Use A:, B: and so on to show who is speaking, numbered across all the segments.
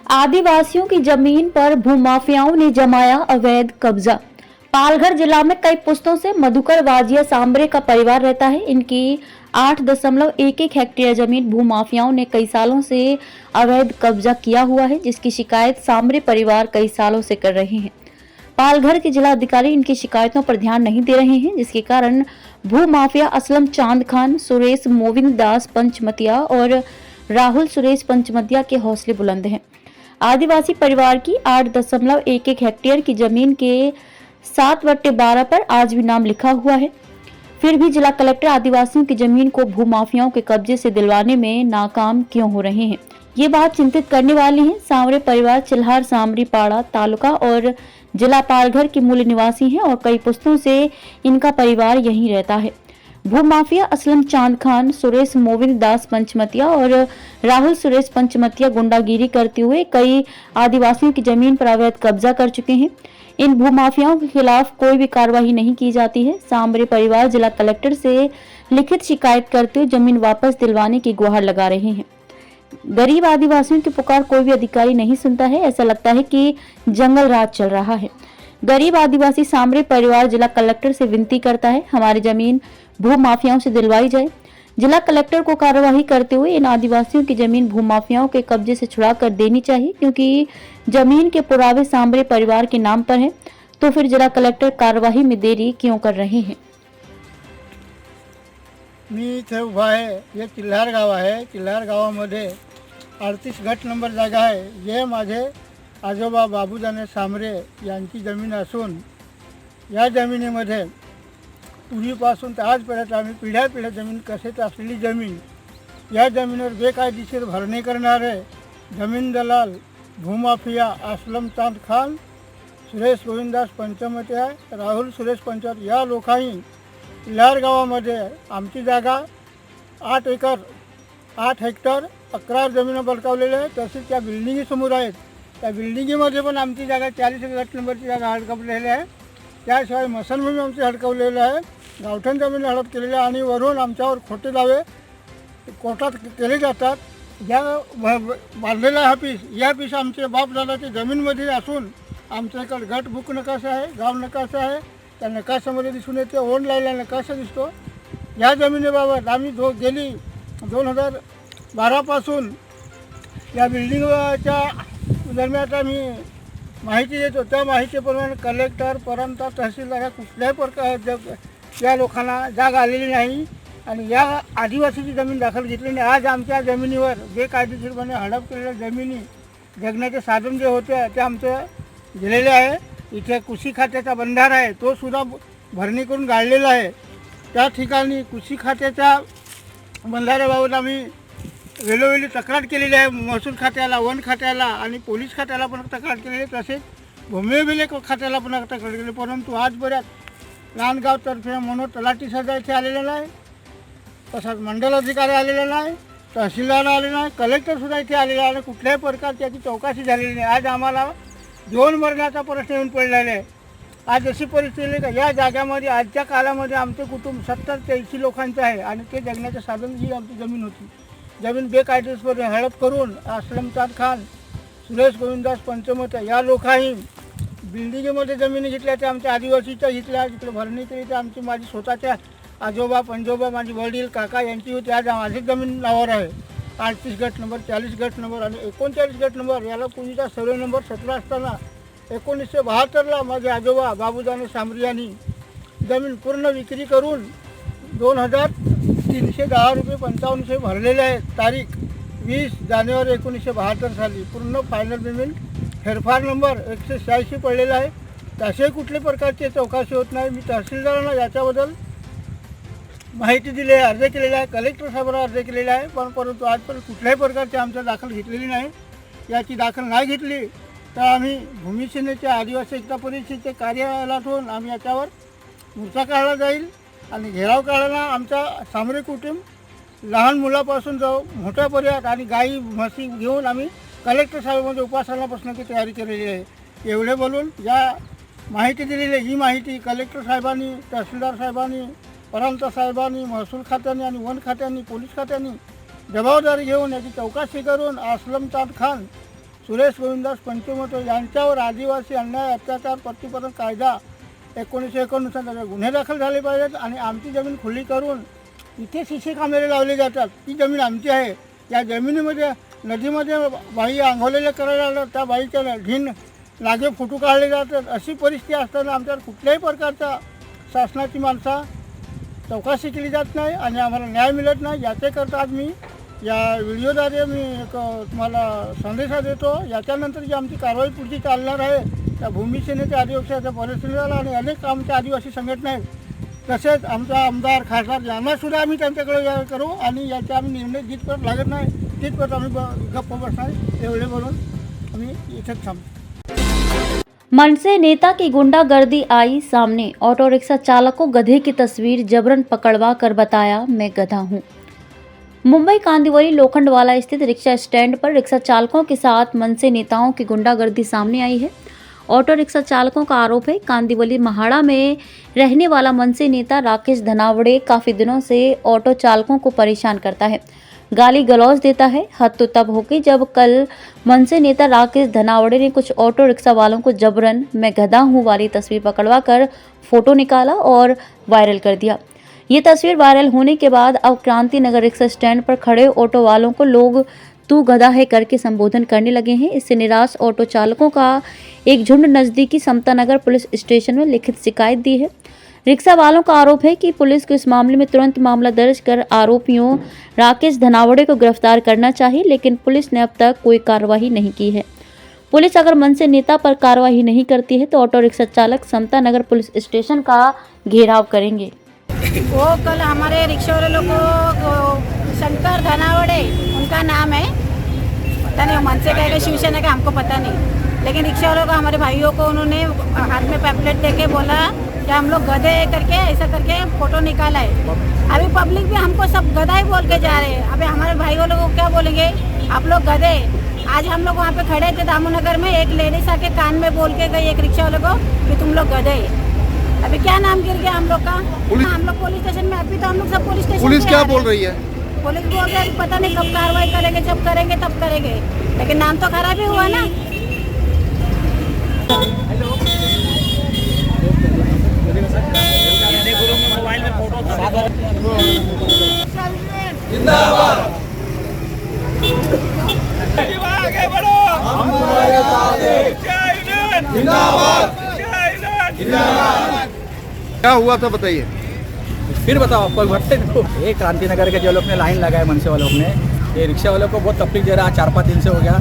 A: आदिवासियों की जमीन पर भूमाफियाओं ने जमाया अवैध कब्जा। पालघर जिला में कई पुश्तों से मधुकर वाजिया सांबरे का परिवार रहता है। इनकी 8.11 हेक्टेयर जमीन भूमाफियाओं ने कई सालों से अवैध कब्जा किया हुआ है, जिसकी शिकायत सांबरे परिवार कई सालों से कर रहे हैं। पालघर के जिला अधिकारी इनकी शिकायतों पर ध्यान नहीं दे रहे हैं, जिसके कारण भूमाफिया असलम चांद खान, सुरेश मोविंद दास पंचमतिया और राहुल सुरेश पंचमतिया के हौसले बुलंद हैं। आदिवासी परिवार की 8.11 हेक्टेयर की जमीन के 7/12 पर आज भी नाम लिखा हुआ है। फिर भी जिला कलेक्टर आदिवासियों की जमीन को भूमाफियाओं के कब्जे से दिलवाने में नाकाम क्यों हो रहे हैं, ये बात चिंतित करने वाली है। सांवरे परिवार चिल्हार सांबरी पाड़ा तालुका और जिला पालघर के मूल निवासी हैं और कई पुश्तों से इनका परिवार यहीं रहता है। भूमाफिया असलम चांद खान, सुरेश मोविंद दास पंचमतिया और राहुल सुरेश पंचमतिया गुंडागिरी करते हुए कई आदिवासियों की जमीन पर अवैध कब्जा कर चुके हैं। इन भूमाफियाओं के खिलाफ कोई भी कार्रवाई नहीं की जाती है। सांबरे परिवार जिला कलेक्टर से लिखित शिकायत करते हुए जमीन वापस दिलवाने की गुहार लगा रहे हैं। गरीब आदिवासियों की पुकार कोई भी अधिकारी नहीं सुनता है। ऐसा लगता है कि जंगल राज चल रहा है। गरीब आदिवासी सांबरे परिवार जिला कलेक्टर से विनती करता है, हमारी जमीन भूमाफियाओं से दिलवाई जाए। जिला कलेक्टर को कार्यवाही करते हुए इन आदिवासियों की जमीन भूमाफियाओं के कब्जे से छुड़ा कर देनी चाहिए, क्योंकि जमीन के पुरावे सांबरे परिवार के नाम पर हैं। तो फिर जिला कलेक्टर कार्यवाही में देरी क्यों कर रहे हैं?
B: मी इथे उभा आहे. हे चिल्हार गाव आहे. चिल्हार गावामध्ये 38 गट नंबर जागा आहे. जे माझे आजोबा बाबूजाने सांबरे यांची जमीन असून या जमिनीमध्ये पूर्वीपासून तर आजपर्यंत आम्ही पिढ्या जमीन कसेच असलेली जमीन, या जमिनीवर बेकायदेशीर भरणी करणारे जमीन दलाल भूमाफिया असलम चांद खान, सुरेश गोविंदास पंचमतिया, राहुल सुरेश पंचमत या लोकांनी चिल्हार गावामध्ये आमची जागा 8 हेक्टर 11 जमीन बळकावलेल्या आहे. तसेच त्या बिल्डिंगी समोर आहेत. त्या बिल्डिंगीमध्ये पण आमची जागा 40 गट नंबरची जागा हडकवलेली आहे. त्याशिवाय मसनभूमी आमची हडकवलेली आहे. गावठण जमीन हडप केलेली आहे आणि वरून आमच्यावर खोटे दावे कोर्टात केले जातात. ज्या बांधलेला हा पीस, या पीस आमचे बापदादाची जमीनमध्ये असून आमच्याकडे गट बुक नकाशा आहे, गाव नकाशा आहे. त्या नकाशामध्ये दिसून येते ओन लावलेला नकाशा दिसतो. या जमिनीबाबत आम्ही गेली 2012 पासून या बिल्डिंगच्या दरम्यान आम्ही माहिती देतो. त्या माहितीप्रमाणे कलेक्टर परंतु तहसीलदार या कुठल्याही प्रकार या लोकांना जागा आलेली नाही आणि या आदिवासीची जमीन दाखल घेतली नाही. आज आमच्या जमिनीवर बेकायदेशीरपणे हडप केलेल्या जमिनी जगण्याचे साधन जे होते ते आमचं दिलेले आहे. इथे कृषी खात्याचा बंधारा आहे, तो सुद्धा भरणी करून गाळलेला आहे. त्या ठिकाणी कृषी खात्याच्या बंधाऱ्याबाबत आम्ही वेळोवेळी तक्रार केलेली आहे. महसूल खात्याला, वन खात्याला आणि पोलीस खात्याला पण तक्रार केलेली आहे. तसेच भूमी अभिलेख खात्याला पण तक्रार केली, परंतु आज बऱ्याच नांदगावतर्फे म्हणून तलाठी सजा इथे आलेला नाही, तसाच मंडल अधिकारी आलेला नाही, तहसीलदार आलेला नाही, कलेक्टरसुद्धा इथे आलेला आहे. कुठल्याही प्रकारची याची चौकशी झालेली नाही. आज आम्हाला 2 मरण्याचा प्रश्न येऊन पडलेला आहे. आज अशी परिस्थिती आहे का या जाग्यामध्ये आजच्या काळामध्ये आमचे कुटुंब 70 ते 80 लोकांचं आहे आणि ते जगण्याचे साधन ही आमची जमीन होती. जमीन बेकायदेशीर हडप करून असलम चांद खान, सुरेश गोविंदास पंचमत या लोकांनी बिल्डिंगमध्ये जमिनी घेतल्या. त्या आमच्या आदिवासीच्या घेतल्या. तिकडे भरणी केली. त्या आमची माझी स्वतःच्या आजोबा पंजोबा, माझी वडील काका यांची होती. आज माझी जमीन नावावर आहे. 38 गट नंबर, 40 गट नंबर आणि 39 गट नंबर. याला पूर्वीचा सर्वे नंबर 17 असताना 1972ला माझे आजोबा बाबूजाने सांबरे यांनी जमीन पूर्ण विक्री करून 2310 रुपये 55 पैसे भरलेले आहेत. तारीख 20 जानेवारी 1972 साली. पूर्ण फायनल पेमेंट फेरफार नंबर 186 पडलेला आहे. तसे कुठल्या प्रकारचे चौकशी होत नाही. मी तहसीलदारांना याच्याबद्दल माहिती दिली आहे, अर्ज केलेला आहे, कलेक्टर साहेबांना अर्ज केलेला आहे, परंतु आजपर्यंत कुठल्याही प्रकारची आमच्या दाखल घेतलेली नाही. याची दाखल नाही घेतली तर आम्ही भूमिसेनेच्या आदिवासी एकता परिषदेच्या कार्यालयातून आम्ही याच्यावर मोर्चा काढला जाईल आणि घेराव काढायला आमचा सांबरे कुटुंब लहान मुलापासून जाऊ मोठ्यापर्यंत आणि गाई म्हशी घेऊन आम्ही कलेक्टर साहेबांच्या उपासना बसण्याची तयारी केलेली आहे. एवढे बोलून या माहिती दिलेली आहे. ही माहिती कलेक्टर साहेबांनी, तहसीलदार साहेबांनी, परंत साहेबांनी, महसूल खात्याने आणि वन खात्याने, पोलीस खात्याने जबाबदारी घेऊन याची चौकशी करून असलम चांद खान, सुरेश गोविंदास पंचमतो यांच्यावर आदिवासी अन्याय अत्याचार प्रतिबंधक कायदा 1989 त्याचे गुन्हे दाखल झाले पाहिजेत आणि आमची जमीन खुली करून इथे सीसी कॅमेरे लावले जातात. ती जमीन आमची आहे. या जमिनीमध्ये नदीमध्ये बाई आंघोळलेले करायला लागलं, त्या बाईच्या ढीन लागे फोटो काढले जातात. अशी परिस्थिती असताना आमच्यावर कुठल्याही प्रकारच्या शासनाची माणसं चौकशी केली जात नाही आणि आम्हाला न्याय मिळत नाही. याच्याकरता आज मी या व्हिडिओद्वारे मी एक तुम्हाला संदेशा देतो. याच्यानंतर जी आमची कारवाई पुढची चालणार आहे त्या भूमिसेनेचे आदिवासी परिस्थितीला आणि अनेक आमच्या आदिवासी संघटना आहेत, तसेच आमचा आमदार खासदार यांनासुद्धा आम्ही त्यांच्याकडे करू आणि याचा आम्ही निर्णय जिथपर्यंत लागत नाही तिथपर्यंत आम्ही गप्प बसणार एवढे बोलून आम्ही इथेच थांबतो.
A: मनसे नेता की गुंडागर्दी आई सामने, ऑटो रिक्शा चालक को गधे की तस्वीर जबरन पकड़वा कर बताया मैं गधा हूं। मुंबई कांदिवली लोखंडवाला स्थित रिक्शा स्टैंड पर रिक्शा चालकों के साथ मनसे नेताओं की गुंडागर्दी सामने आई है। ऑटो रिक्शा चालकों का आरोप है कांदिवली महाड़ा में रहने वाला मनसे नेता राकेश धनावड़े काफ़ी दिनों से ऑटो चालकों को परेशान करता है, गाली गलौज देता है। हद तो तब हो गई जब कल मनसे नेता राकेश धनावड़े ने कुछ ऑटो रिक्शा वालों को जबरन मैं गधा हूँ वाली तस्वीर पकड़वा कर फोटो निकाला और वायरल कर दिया। ये तस्वीर वायरल होने के बाद अब क्रांति नगर रिक्शा स्टैंड पर खड़े ऑटो वालों को लोग तू गधा है करके संबोधन करने लगे हैं। इससे निराश ऑटो चालकों का एक झुंड नज़दीकी समता नगर पुलिस स्टेशन में लिखित शिकायत दी है। रिक्शा वालों का आरोप है कि पुलिस को इस मामले में तुरंत मामला दर्ज कर आरोपियों राकेश धनावड़े को गिरफ्तार करना चाहिए, लेकिन पुलिस ने अब तक कोई कार्रवाई नहीं की है। पुलिस अगर मनसे नेता पर कार्रवाई नहीं करती है तो ऑटो रिक्शा चालक समता नगर पुलिस स्टेशन का घेराव करेंगे।
C: वो कल हमारे रिक्शा वाले लोग को शंकर धनावड़े उनका नाम है, पता नहीं मनसे का है शिवसेना का हमको पता नहीं, लेकिन रिक्शा वालों को हमारे भाइयों को उन्होंने हाथ में पैम्पलेट देके बोला कि हम लोग गधे करके ऐसा करके फोटो निकाला है। अभी पब्लिक भी हमको सब गधा ही बोल के जा रहे हैं। अभी हमारे भाइयों लोगों को क्या बोलेंगे, आप लोग गधे। आज हम लोग वहाँ पे खड़े थे दामोनगर में, एक लेडीज आके कान में बोल के गई एक रिक्शा वाले को कि तुम लोग गधे। अभी क्या नाम गिर गया हम लोग का, हम लोग पुलिस स्टेशन में, अभी तो हम लोग सब पुलिस स्टेशन।
D: पुलिस क्या बोल रही है?
C: पुलिस बोल रही है पता नहीं कब कार्रवाई करेंगे, जब करेंगे तब करेंगे, लेकिन नाम तो खराब ही हुआ ना।
E: आगे बढ़ो, हम तुम्हारे साथ हैं। जिंदाबाद, जिंदाबाद।
D: क्या हुआ था बताइए।
F: फिर बताओ आपको भट्टे दो। ये क्रांति नगर के जो लोग ने लाइन लगाए मनसे वालों ने, ये रिक्शा वालों को बहुत तकलीफ दे रहा है। 4-5 दिन से हो गया,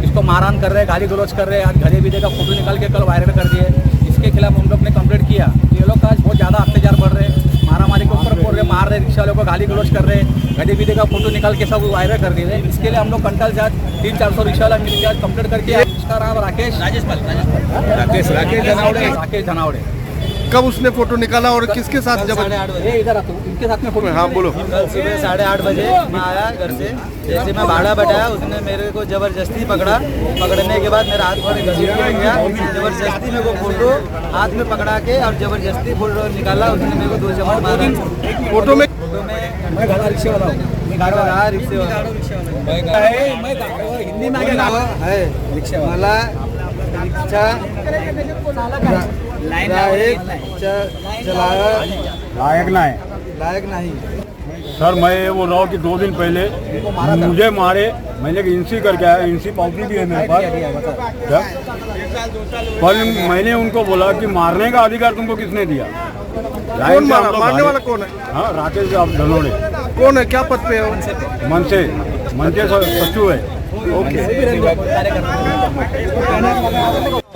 F: इसको मारहान कर रहे हैं, गाली गलौज कर रहे हैं। आज गधे बीधे का फोटो निकाल के कल वायरल कर दिए। इसके खिलाफ हम लोग ने कंप्लेंट किया। ये लोग आज बहुत ज़्यादा अत्याचार बढ़ रहे हैं, मारामारी के ऊपर बोल रहे, मार रहे, रिक्शा वालों को गाली गलौज कर रहे हैं, गधे बीधे का फोटो निकाल के सब वायरल कर दिए। इसके लिए हम लोग कंटल से आज 300-400 रिक्शा वाला मिल के आज कंप्लेंट करके, इसका नाम राकेश धनावड़े।
D: कब उसने फोटो निकाला और किसके साथ? जब
F: ये इधर आता हूँ, इनके साथ में फोटो।
D: हाँ बोलो।
G: कल सुबह 8:30 बजे मैं आया घर से, जैसे मैं भाड़ा बैठाया उसने मेरे को ज़बरदस्ती पकड़ा। पकड़ने के बाद मेरा हाथ थोड़े घसीट के गया, ज़बरदस्ती मेरे को फोटो हाथ में पकड़ा के और ज़बरदस्ती फोटो निकाला। उसने मेरे को 2 चम्मच मारा।
D: फोटो में
F: मैं गाड़ा रिक्शे वाला हूँ,
G: रिक्शे वाला
F: मैं हिंदी में आगे
G: है रिक्शा वाला रिक्शा लायक नहीं।
H: सर मैं बोल रहा हूँ कि 2 दिन पहले मुझे मारे, मैंने इनसी करके आया, इनसी पावती भी है मेरे पास। क्या कल मैंने उनको बोला कि मारने का अधिकार तुमको किसने दिया?
D: कौन मारा? मारने वाला कौन है?
H: हाँ राकेश धनोड़े।
D: कौन है? क्या पद पे है वो?
H: मनसे सचिव है।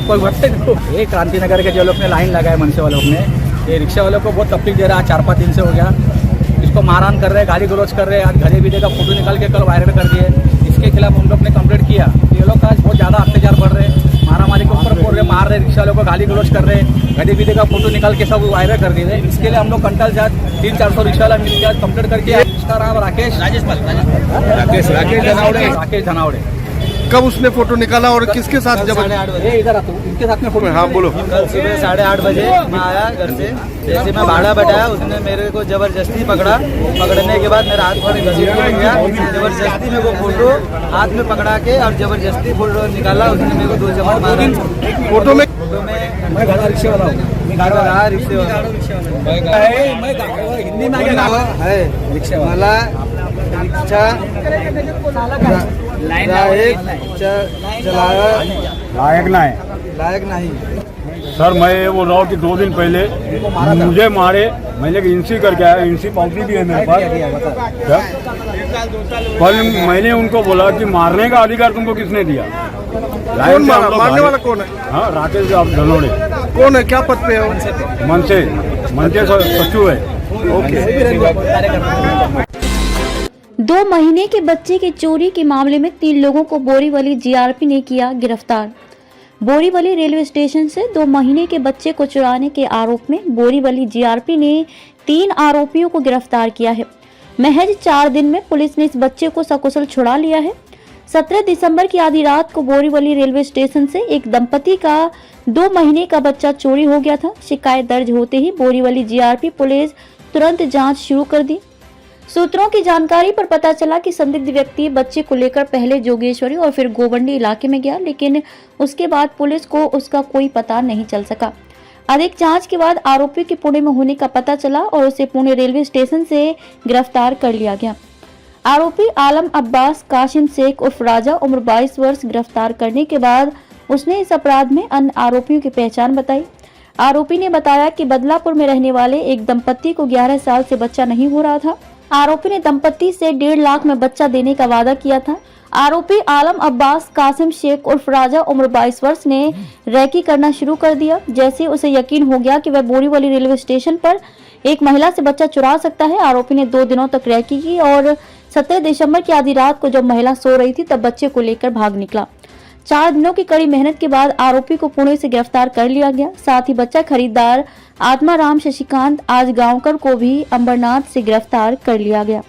F: कोई भट्टे दो। ये क्रांति नगर के जो लोग ने लाइन लगाए मनसे वालों ने, ये रिक्शा वालों को बहुत तकलीफ दे रहा है। 4-5 दिन से हो गया, इसको मारहान कर रहे हैं, गाली गलौज कर रहे हैं। आज गधे बीधे का फोटो निकाल के कल वायरल कर दिए। इसके खिलाफ हम लोग ने कंप्लेंट किया। ये लोग आज बहुत ज़्यादा अत्याचार बढ़ रहे हैं, मारामारी के ऊपर बोल रहे, मार रहे, रिक्शा वालों को गाली गलौज कर रहे हैं, गधे बीधे का फोटो निकाल के सब वायरल कर दिए। इसके लिए हम लोग कंटल से आज 300-400 रिक्शा वाला मिल के आज कंप्लेंट करके, इसका नाम राकेश धनावड़े।
D: कब उसने फोटो निकाला और किसके साथ
G: कल
D: जब
G: 8:30 बजे।
F: ये इधर आता इनके साथ में फोटो
D: हाँ बोलो।
G: कल सुबह 8:30 बजे मैं आया घर से, जैसे मैं भाड़ा बैठाया उसने मेरे को जबरदस्ती पकड़ा। पकड़ने के बाद मेरा हाथ थोड़े घसीट के ले गया, जबरदस्ती मेरे को फोटो हाथ में पकड़ा के और जबरदस्ती फोटो निकाला। उसने मेरे को 2 जबर मारा।
D: फोटो में
G: फोटो में
F: मैं गाड़ा रिक्शे वाला हूँ, मैं गाड़ा
G: रहा रिक्शे वाला
F: मैं हिंदी में आगे गाड़ा
G: है
F: रिक्शे वाला
G: मला रिक्शा चलाया
H: लायक ना है
G: लायक नहीं।
H: सर। मैं ये बोल रहा हूँ कि 2 दिन पहले मुझे मारे, मैंने इनसी करके आया, इनसी पावती भी है मेरे पास। क्या कल मैंने उनको बोला कि मारने का अधिकार तुमको किसने दिया?
D: कौन मारा? मारने वाला कौन है?
H: हाँ, राकेश धनोड़े।
D: कौन है? क्या पद पे है वो?
H: मनसे सचिव है।
D: ओके।
A: 2 महीने के बच्चे की चोरी के मामले में 3 लोगों को बोरीवली जीआरपी ने किया गिरफ्तार। बोरीवली रेलवे स्टेशन से 2 महीने के बच्चे को चुराने के आरोप में बोरीवली जीआरपी ने 3 आरोपियों को गिरफ्तार किया है। महज 4 दिन में पुलिस ने इस बच्चे को सकुशल छुड़ा लिया है। 17 दिसंबर की आधी रात को बोरीवली रेलवे स्टेशन से एक दंपति का 2 महीने का बच्चा चोरी हो गया था। शिकायत दर्ज होते ही बोरीवली जीआरपी पुलिस तुरंत जांच शुरू कर दी। सूत्रों की जानकारी पर पता चला कि संदिग्ध व्यक्ति बच्चे को लेकर पहले जोगेश्वरी और फिर गोवंडी इलाके में गया, लेकिन उसके बाद पुलिस को उसका कोई पता नहीं चल सका। अधिक जांच के बाद आरोपी के पुणे में होने का पता चला और उसे पुणे रेलवे स्टेशन से गिरफ्तार कर लिया गया। आरोपी आलम अब्बास कासिम शेख उर्फ राजा उम्र 22 वर्ष गिरफ्तार करने के बाद उसने इस अपराध में अन्य आरोपियों की पहचान बताई। आरोपी ने बताया कि बदलापुर में रहने वाले एक दंपति को 11 साल से बच्चा नहीं हो रहा था। आरोपी ने दंपति से 1.5 लाख में बच्चा देने का वादा किया था। आरोपी आलम अब्बास कासिम शेख उर्फ राजा उम्र 22 वर्ष ने रैकी करना शुरू कर दिया। जैसे उसे यकीन हो गया कि वह बोरीवली रेलवे स्टेशन पर एक महिला से बच्चा चुरा सकता है, आरोपी ने 2 दिनों तक रैकी की और 17 दिसंबर की आधी रात को जब महिला सो रही थी तब बच्चे को लेकर भाग निकला। 4 दिनों की कड़ी मेहनत के बाद आरोपी को पुणे से गिरफ्तार कर लिया गया। साथ ही बच्चा खरीदार आत्माराम शशिकांत आज गांवकर को भी अंबरनाथ से गिरफ्तार कर लिया गया।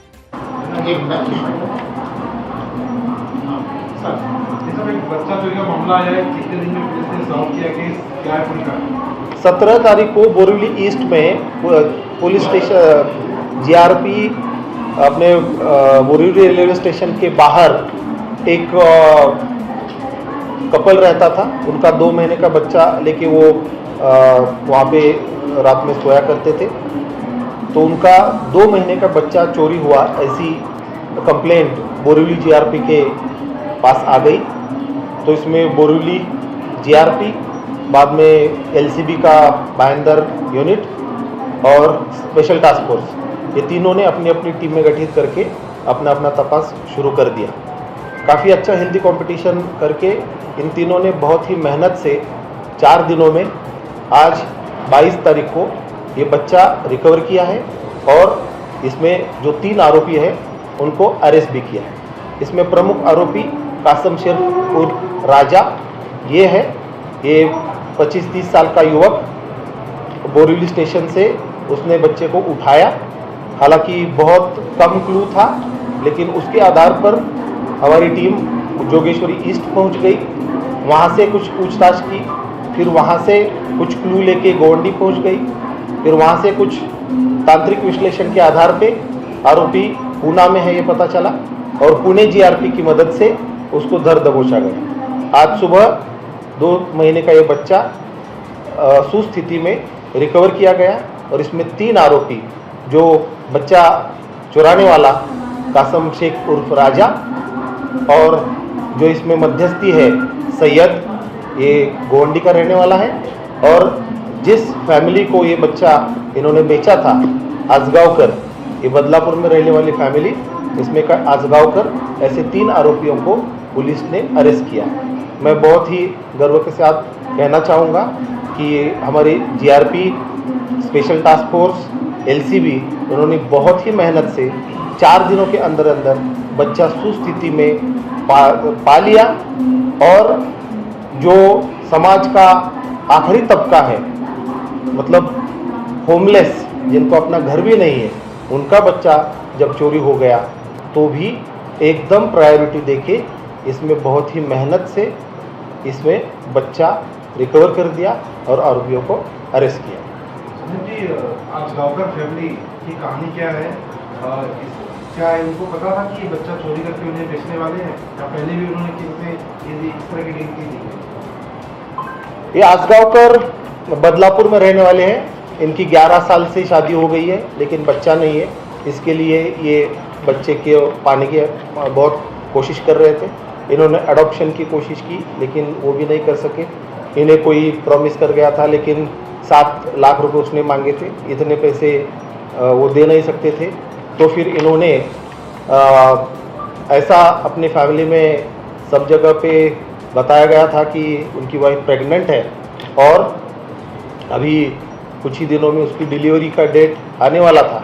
I: बच्चा चोरी का मामला आया है, कितने दिन में पुलिस ने सॉल्व किया केस, क्या है पूरी कहानी?
J: 17 तारीख को बोरीवली ईस्ट में पुलिस स्टेशन जीआरपी अपने बोरीवली रेलवे स्टेशन के बाहर एक कपल रहता था। उनका 2 महीने का बच्चा लेके वो वहाँ पे रात में सोया करते थे। तो उनका 2 महीने का बच्चा चोरी हुआ, ऐसी कंप्लेंट बोरीवली जीआरपी के पास आ गई। तो इसमें बोरीवली जीआरपी, बाद में एलसीबी का भाईंदर यूनिट और स्पेशल टास्क फोर्स, ये तीनों ने अपनी अपनी टीमें गठित करके अपना अपना तपास शुरू कर दिया। काफ़ी अच्छा हेल्दी कंपटीशन करके इन तीनों ने बहुत ही मेहनत से 4 दिनों में आज 22 तारीख को ये बच्चा रिकवर किया है और इसमें जो 3 आरोपी हैं उनको अरेस्ट भी किया है। इसमें प्रमुख आरोपी कासिम शेख उर्फ राजा ये है। ये 25-30 साल का युवक बोरीवली स्टेशन से उसने बच्चे को उठाया। हालांकि बहुत कम क्लू था, लेकिन उसके आधार पर हमारी टीम जोगेश्वरी ईस्ट पहुंच गई। वहां से कुछ पूछताछ की, फिर वहां से कुछ क्लू लेके गोवंडी पहुंच गई, फिर वहां से कुछ तांत्रिक विश्लेषण के आधार पे आरोपी पूना में है ये पता चला और पुणे जीआरपी की मदद से उसको धर दबोचा गया। आज सुबह 2 महीने का ये बच्चा सुस्थिति में रिकवर किया गया और इसमें 3 आरोपी, जो बच्चा चुराने वाला कासिम शेख उर्फ राजा और जो इसमें मध्यस्थी है सैयद, ये गोवंडी का रहने वाला है, और जिस फैमिली को ये बच्चा इन्होंने बेचा था आजगावकर, ये बदलापुर में रहने वाली फैमिली, इसमें का आजगावकर, ऐसे 3 आरोपियों को पुलिस ने अरेस्ट किया। मैं बहुत ही गर्व के साथ कहना चाहूँगा कि हमारी GRP, special task force, LCB, उन्होंने बहुत ही मेहनत से 4 दिनों के अंदर अंदर बच्चा सुस्थिति में पा लिया और जो समाज का आखिरी तबका है, मतलब होमलेस, जिनको अपना घर भी नहीं है, उनका बच्चा जब चोरी हो गया तो भी एकदम प्रायोरिटी देके इसमें बहुत ही मेहनत से इसमें बच्चा रिकवर कर दिया और आरोपियों को अरेस्ट किया।
I: जी, आज गाँवकर फैमिली की कहानी क्या है? क्या उनको पता था कि ये बच्चा चोरी करके उन्हें बेचने वाले हैं, या पहले भी उन्होंने किसी इस तरह की डील की थी?
J: ये आजगांवकर बदलापुर में रहने वाले हैं। इनकी 11 साल से शादी हो गई है, लेकिन बच्चा नहीं है। इसके लिए ये बच्चे के पाने की बहुत कोशिश कर रहे थे। इन्होंने अडॉप्शन की कोशिश की, लेकिन वो भी नहीं कर सके। इन्हें कोई प्रॉमिस कर गया था, लेकिन 7 लाख रुपए उसने मांगे थे। इतने पैसे वो दे नहीं सकते थे। तो फिर इन्होंने ऐसा अपनी फैमिली में सब जगह पे बताया गया था कि उनकी वाइफ प्रेग्नेंट है और अभी कुछ ही दिनों में उसकी डिलीवरी का डेट आने वाला था।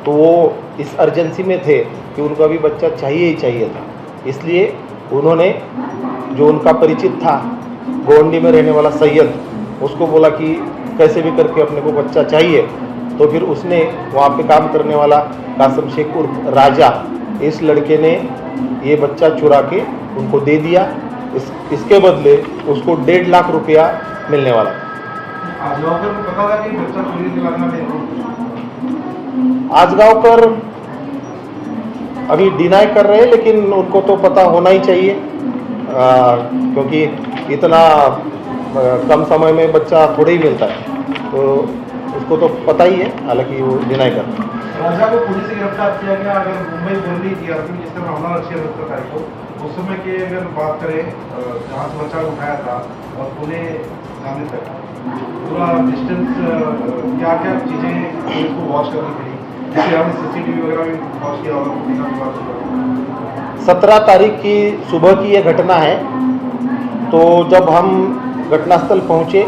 J: तो वो इस अर्जेंसी में थे कि उनको अभी बच्चा चाहिए ही चाहिए था। इसलिए उन्होंने जो उनका परिचित था गोंडी में रहने वाला सैयद, उसको बोला कि कैसे भी करके अपने को बच्चा चाहिए। तो फिर उसने वहाँ पे काम करने वाला कासम शेख उर्फ राजा, इस लड़के ने ये बच्चा चुरा के उनको दे दिया। इसके बदले उसको 1.5 लाख रुपया मिलने वाला था।
I: आजगांवकर को पता था कि बच्चा चोरी के लागना है?
J: आजगांवकर अभी डिनाई कर रहे हैं, लेकिन उनको तो पता होना ही चाहिए, क्योंकि इतना कम समय में बच्चा थोड़ा ही मिलता है, तो उसको तो पता ही है। हालांकि वो डिनाई कर रहे हैं।
I: राजा को पुलिस से गिरफ्तार किया गया। अगर मुंबई बोल रही थी आदमी जिस तरह हमला रखी 17 तारीख को, उस समय की अगर बात करें जहाँ से बच्चा उठाया था और पुणे जाने तक पूरा डिस्टेंस, क्या क्या चीज़ें पुलिस को वॉच करनी पड़ी? जैसे हमने CCTV वगैरह भी वॉच किया होगा।
J: 17 तारीख की सुबह की ये घटना है। तो जब हम घटनास्थल पहुँचे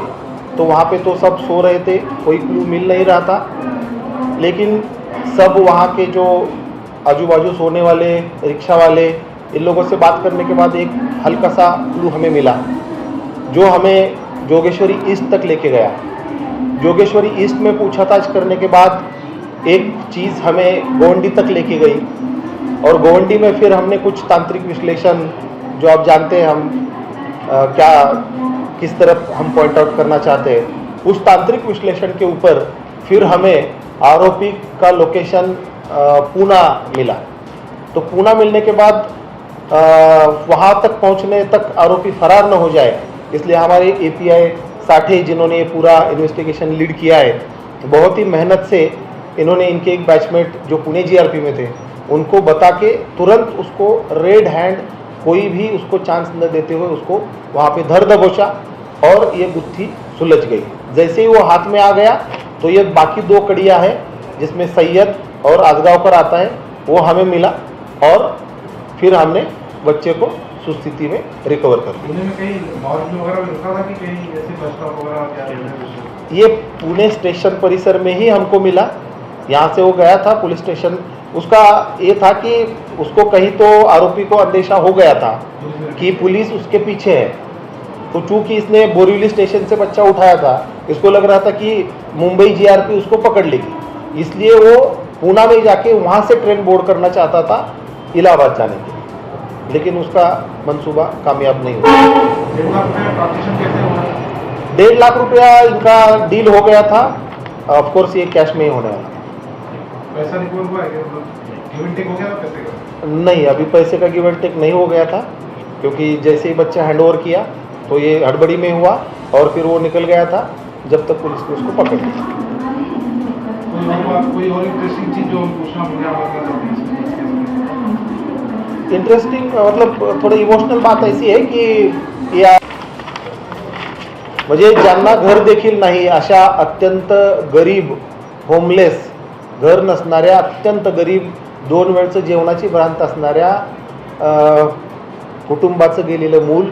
J: तो वहाँ पे तो सब सो रहे थे, कोई क्लू मिल नहीं रहा था। लेकिन सब वहाँ के जो आजू बाजू सोने वाले रिक्शा वाले, इन लोगों से बात करने के बाद एक हल्का सा क्लू हमें मिला, जो हमें जोगेश्वरी ईस्ट तक लेके गया। जोगेश्वरी ईस्ट में पूछताछ करने के बाद एक चीज़ हमें गोंडी तक लेके गई, और गोंडी में फिर हमने कुछ तांत्रिक विश्लेषण, जो आप जानते हैं हम किस तरफ हम पॉइंट आउट करना चाहते हैं, उस तांत्रिक विश्लेषण के ऊपर फिर हमें आरोपी का लोकेशन पूना मिला। तो पूना मिलने के बाद वहाँ तक पहुँचने तक आरोपी फरार न हो जाए, इसलिए हमारे API साठे, जिन्होंने ये पूरा इन्वेस्टिगेशन लीड किया है, बहुत ही मेहनत से इन्होंने इनके एक बैचमेट जो पुणे GRP में थे, उनको बता के तुरंत उसको रेड हैंड, कोई भी उसको चांस न देते हुए उसको वहाँ पे धर दबोचा और ये गुत्थी सुलझ गई। जैसे ही वो हाथ में आ गया तो ये बाकी 2 कड़ियाँ हैं, जिसमें सैयद और आजगांवकर आता है, वो हमें मिला और फिर हमने बच्चे को सुस्थिति में रिकवर कर दिया।
I: पुणे में कहीं मॉर्ग वगैरह में रुका था कि कहीं ऐसे बस स्टॉप वगैरह क्या?
J: ये पुणे स्टेशन परिसर में ही हमको मिला। यहाँ से वो गया था पुलिस स्टेशन। उसका ये था कि उसको कहीं तो आरोपी को अंदेशा हो गया था कि पुलिस उसके पीछे है। तो चूंकि इसने बोरीवली स्टेशन से बच्चा उठाया था, इसको लग रहा था कि मुंबई GRP उसको पकड़ लेगी, इसलिए वो पूना में जाके वहाँ से ट्रेन बोर्ड करना चाहता था इलाहाबाद जाने के लिए, लेकिन उसका मंसूबा कामयाब नहीं हुआ। 1.5 लाख रुपया इनका डील हो गया था। ऑफकोर्स ये कैश में ही होने वाला।
I: पैसा रिकवर हुआ है क्या? गिव एंड टेक हो गया था पैसे का?
J: नहीं, अभी पैसे का गिव एंड टेक नहीं हो गया था, क्योंकि जैसे ही बच्चा हैंडओवर किया तो ये हड़बड़ी में हुआ और फिर वो निकल गया था जब तक पुलिस ने उसको पकड़ लिया।
I: कोई और इंटरेस्टिंग चीज़ जो पूछना मुझे
J: इंटरेस्टिंग मतलब थोड़ी इमोशनल बात ऐसी आहे की या म्हणजे ज्यांना घर देखील नाही अशा अत्यंत गरीब, होमलेस, घर नसणाऱ्या, अत्यंत गरीब, 2 वेळचं जेवणाची भ्रांत असणाऱ्या कुटुंबाचं गेलेलं मूल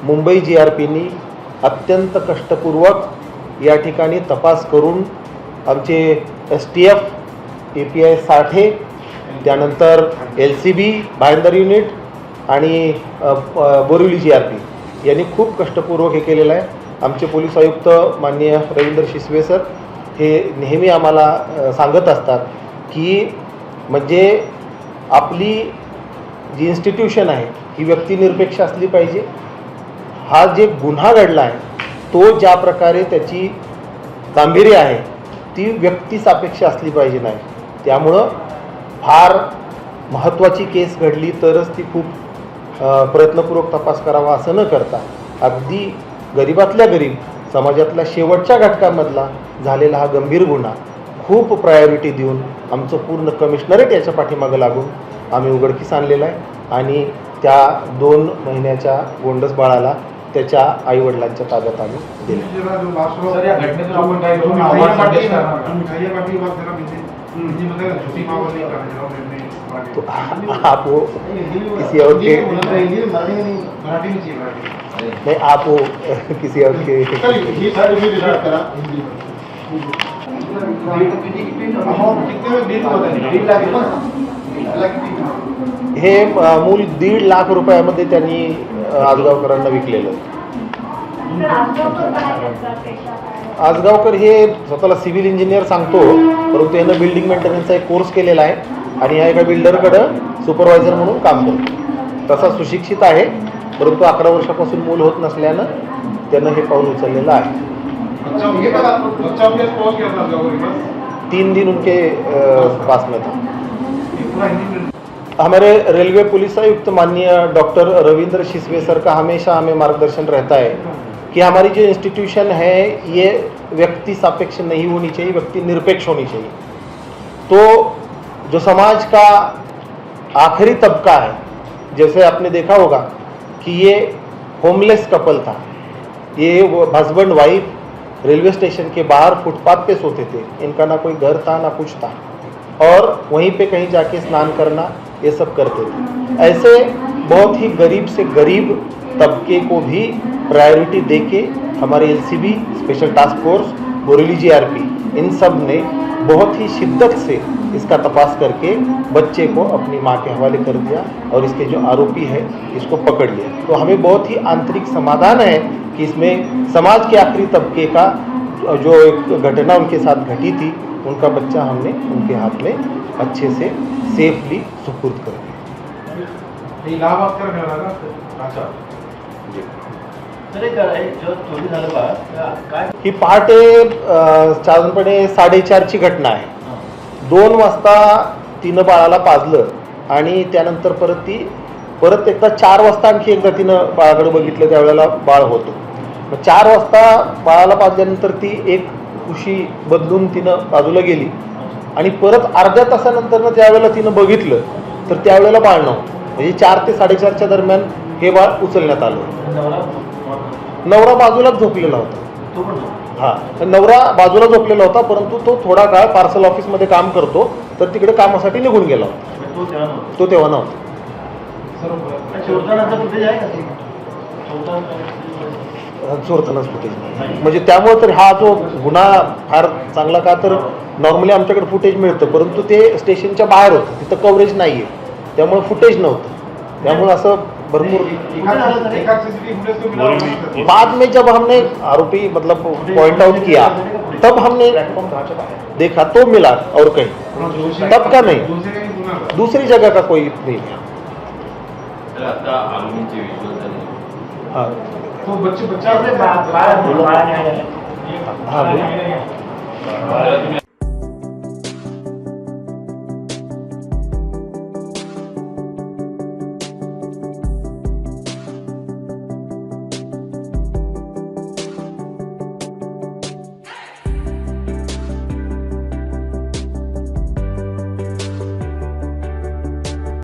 J: मुंबई GRPनी अत्यंत कष्टपूर्वक या ठिकाणी तपास करून आमचे STF, API साठे, त्यानंतर LCB भाईंदर युनिट आणि बोरिवली GRP यांनी खूप कष्टपूर्वक हे केलेलं आहे. आमचे पोलीस आयुक्त माननीय रवींद्र शिसवे सर हे नेहमी आम्हाला सांगत असतात की म्हणजे आपली जी इन्स्टिट्यूशन आहे ही व्यक्तिनिरपेक्ष असली पाहिजे. हा जे गुन्हा घडला आहे तो ज्या प्रकारे त्याची गांभीर्य आहे ती व्यक्तिसापेक्ष असली पाहिजे नाही. त्यामुळं फार महत्त्वाची केस घडली तरच ती खूप प्रयत्नपूर्वक तपास करावा असं न करता अगदी गरीबातल्या गरीब समाजातल्या शेवटच्या घटकामधला झालेला हा गंभीर गुन्हा खूप प्रायोरिटी देऊन आमचं पूर्ण कमिशनरेट याच्या पाठीमागं लागून आम्ही उघडकीस आणलेला आहे आणि त्या 2 महिन्याच्या गोंडस बाळाला त्याच्या आईवडिलांच्या ताब्यात आम्ही दिले. तो आप वो किसी और के नहीं, आप वो किसी और के हे मूल 1.5 लाख रुपयामध्ये त्यांनी आजगावकरांना विकलेलं. आजगावकर हे स्वतःला सिव्हिल इंजिनियर सांगतो परंतु यानं बिल्डिंग मेंटेनन्सचा एक कोर्स केलेला आहे आणि ह्या एका बिल्डरकडं सुपरवायझर म्हणून काम करतो. तसा सुशिक्षित आहे परंतु 11 वर्षापासून मूल होत नसल्यानं त्यानं हे पाऊल उचललेलं आहे. 3 दिन उनके पास में था. हमारे रेलवे पुलिस आयुक्त माननीय डॉक्टर रविंद्र शिसवे सर का हमेशा हमें मार्गदर्शन रहता है कि हमारी जो इंस्टीट्यूशन है ये व्यक्ति सापेक्ष नहीं होनी चाहिए, व्यक्ति निरपेक्ष होनी चाहिए. तो जो समाज का आखिरी तबका है, जैसे आपने देखा होगा कि ये होमलेस कपल था, ये हस्बैंड वाइफ रेलवे स्टेशन के बाहर फुटपाथ पे सोते थे. इनका ना कोई घर था ना कुछ था और वहीं पे कहीं जाके स्नान करना ये सब करते थे. ऐसे बहुत ही गरीब से गरीब तबके को भी प्रायोरिटी देके हमारे LCB, special task force, Boreli GRP इन सब ने बहुत ही शिद्दत से इसका तपास करके बच्चे को अपनी मां के हवाले कर दिया और इसके जो आरोपी है इसको पकड़ लिया. तो हमें बहुत ही आंतरिक समाधान है कि इसमें समाज के आखिरी तबके का जो एक घटना उनके साथ घटी थी उनका बच्चा हमने उनके हाथ में अच्छे से सेफली सुपुर्द कर दिया. ही पहाटे साधारणपणे 4:30ची घटना आहे. 2 वाजता तिनं बाळाला पाजलं आणि त्यानंतर परत एकदा 4 वाजता आणखी एकदा तिनं बाळाकडे बघितलं, त्यावेळेला बाळ होतं. मग 4 वाजता बाळाला पाजल्यानंतर ती एक उशी बदलून तिनं बाजूला गेली आणि परत अर्ध्या तासानंतर त्यावेळेला तिनं बघितलं तर त्यावेळेला बाळ नव्हतं. म्हणजे 4 ते 4:30च्या दरम्यान हे बाळ उचलण्यात आलं. नवरा बाजूलाच झोपलेला होता. हा, नवरा बाजूला झोपलेला होता परंतु तो थोडा काळ पार्सल ऑफिसमध्ये काम करतो तर तिकडे कामासाठी निघून गेला होता. तो तेव्हा नव्हता. चोरतानाच फुटेज नाही. म्हणजे त्यामुळे तर हा जो गुन्हा फार चांगला का तर नॉर्मली आमच्याकडे फुटेज मिळतं परंतु ते स्टेशनच्या बाहेर होतं, तिथं कव्हरेज नाही आहे त्यामुळे फुटेज नव्हतं. त्यामुळे असं भरपूर बाद में जब हमने आरोपी मतलब पॉइंट आउट किया तब हमने देखा तो मिला और कहीं, तब का नहीं, दूसरी जगह का कोई नहीं. हाँ हाँ.